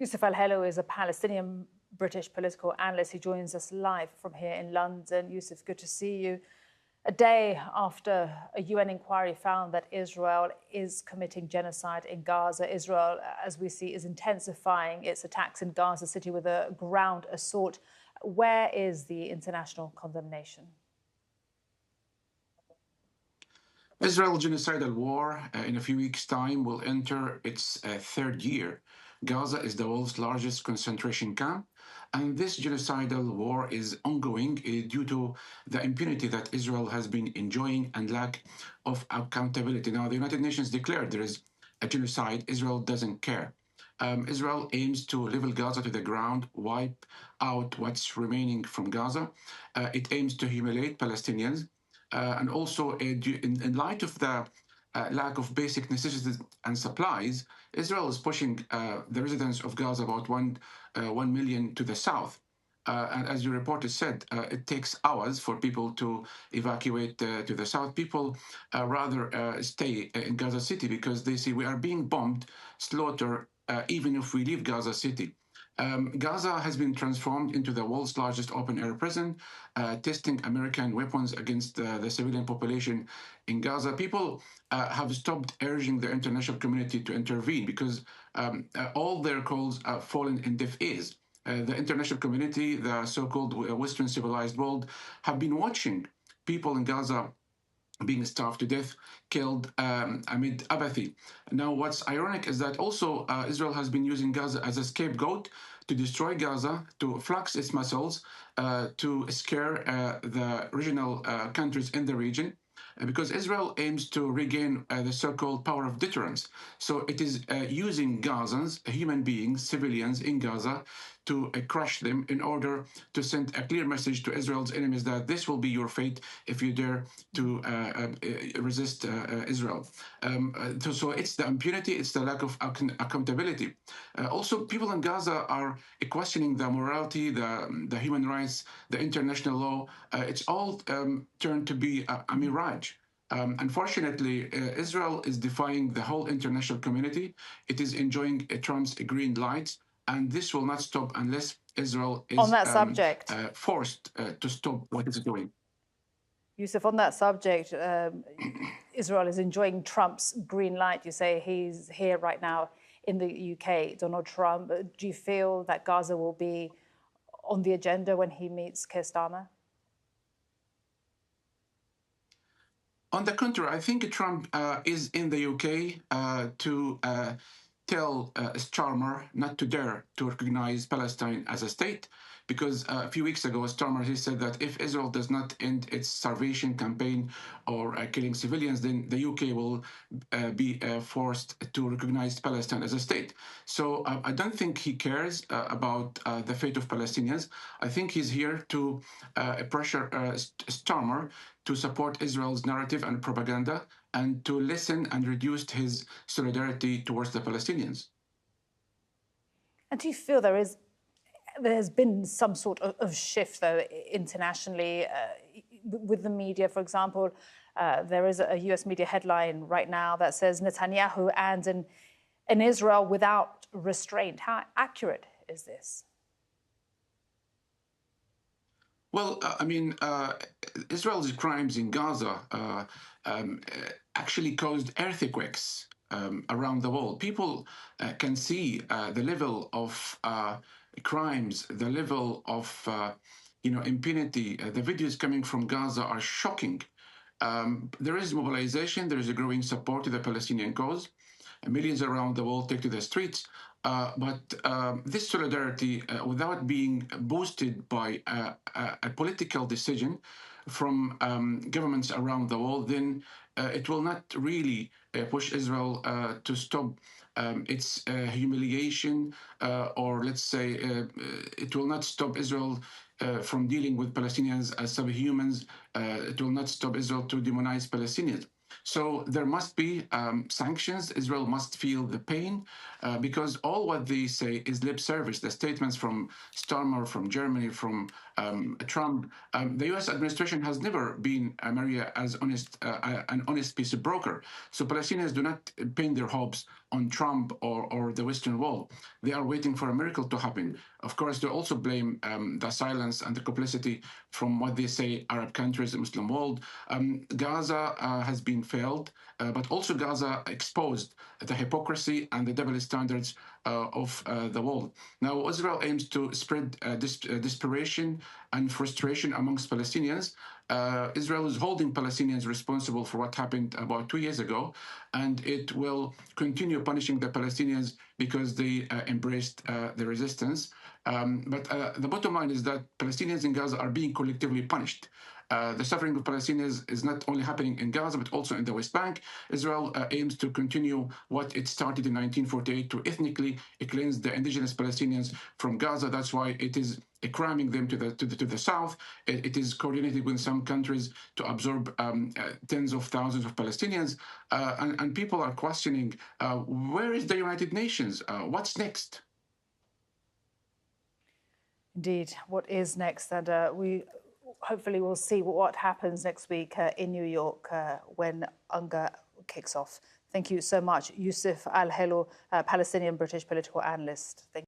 Yousef Al-Helou is a Palestinian-British political analyst. He joins us live from here in London. Yousef, good to see you. A day after a UN inquiry found that Israel is committing genocide in Gaza, Israel, as we see, is intensifying its attacks in Gaza City with a ground assault. Where is the international condemnation? Israel genocidal war in a few weeks' time will enter its third year. Gaza is the world's largest concentration camp, and this genocidal war is ongoing due to the impunity that Israel has been enjoying and lack of accountability. Now, the United Nations declared there is a genocide. Israel doesn't care. Israel aims to level Gaza to the ground, wipe out what's remaining from Gaza. It aims to humiliate Palestinians. And also, in light of the lack of basic necessities and supplies, Israel is pushing the residents of Gaza, about 1 million, to the south. And as your reporter said, it takes hours for people to evacuate to the south. People rather stay in Gaza City because they say we are being bombed, slaughtered, even if we leave Gaza City. Gaza has been transformed into the world's largest open-air prison, testing American weapons against the civilian population in Gaza. People have stopped urging the international community to intervene because all their calls have fallen in deaf ears. The international community, the so-called Western civilized world, have been watching people in Gaza being starved to death, killed amid apathy. Now, what's ironic is that also Israel has been using Gaza as a scapegoat to destroy Gaza, to flex its muscles, to scare the regional countries in the region. Because Israel aims to regain the so-called power of deterrence. So it is using Gazans, human beings, civilians in Gaza, to crush them in order to send a clear message to Israel's enemies that this will be your fate if you dare to resist Israel. So it's the impunity, it's the lack of accountability. Also, people in Gaza are questioning the morality, the human rights, the international law. It's all turned to be a mirage. Unfortunately, Israel is defying the whole international community. It is enjoying Trump's green lights, and this will not stop unless Israel is On that subject, forced to stop what it's doing. Yousef, on that subject, Israel is enjoying Trump's green light. You say he's here right now in the UK, Donald Trump. Do you feel that Gaza will be on the agenda when he meets Keir Starmer? On the contrary, I think Trump is in the UK to tell Starmer not to dare to recognize Palestine as a state, because a few weeks ago, Starmer, he said that if Israel does not end its starvation campaign or killing civilians, then the UK will be forced to recognize Palestine as a state. So I don't think he cares about the fate of Palestinians. I think he's here to pressure Starmer to support Israel's narrative and propaganda and to listen and reduce his solidarity towards the Palestinians. And do you feel there's been some sort of shift, though, internationally with the media, for example? There is a US media headline right now that says Netanyahu and in Israel without restraint. How accurate is this? Well, Israel's crimes in Gaza actually caused earthquakes around the world. People can see the level of crimes, the level of impunity. The videos coming from Gaza are shocking. There is mobilization. There is a growing support to the Palestinian cause. Millions around the world take to the streets. But this solidarity, without being boosted by a political decision from governments around the world, then it will not really push Israel to stop its humiliation, or let's say it will not stop Israel from dealing with Palestinians as subhumans. It will not stop Israel to demonize Palestinians. So there must be sanctions. Israel must feel the pain because all what they say is lip service. The statements from Starmer, from Germany, from Trump, the U.S. administration has never been, Maria, as an honest peace broker. So Palestinians do not pin their hopes on Trump or the Western Wall. They are waiting for a miracle to happen. Of course, they also blame the silence and the complicity from what they say Arab countries, the Muslim world. Gaza has been failed, but also Gaza exposed the hypocrisy and the double standards of the world. Now, Israel aims to spread desperation and frustration amongst Palestinians. Israel is holding Palestinians responsible for what happened about 2 years ago, and it will continue punishing the Palestinians because they embraced the resistance. But the bottom line is that Palestinians in Gaza are being collectively punished. The suffering of Palestinians is not only happening in Gaza, but also in the West Bank. Israel aims to continue what it started in 1948 to ethnically cleanse the indigenous Palestinians from Gaza. That's why it is cramming them to the south. It is coordinated with some countries to absorb tens of thousands of Palestinians. And people are questioning, where is the United Nations? What's next? Indeed, what is next? And we hopefully will see what happens next week in New York when UNGA kicks off. Thank you so much, Yousef Al-Helou, Palestinian-British political analyst. Thank you.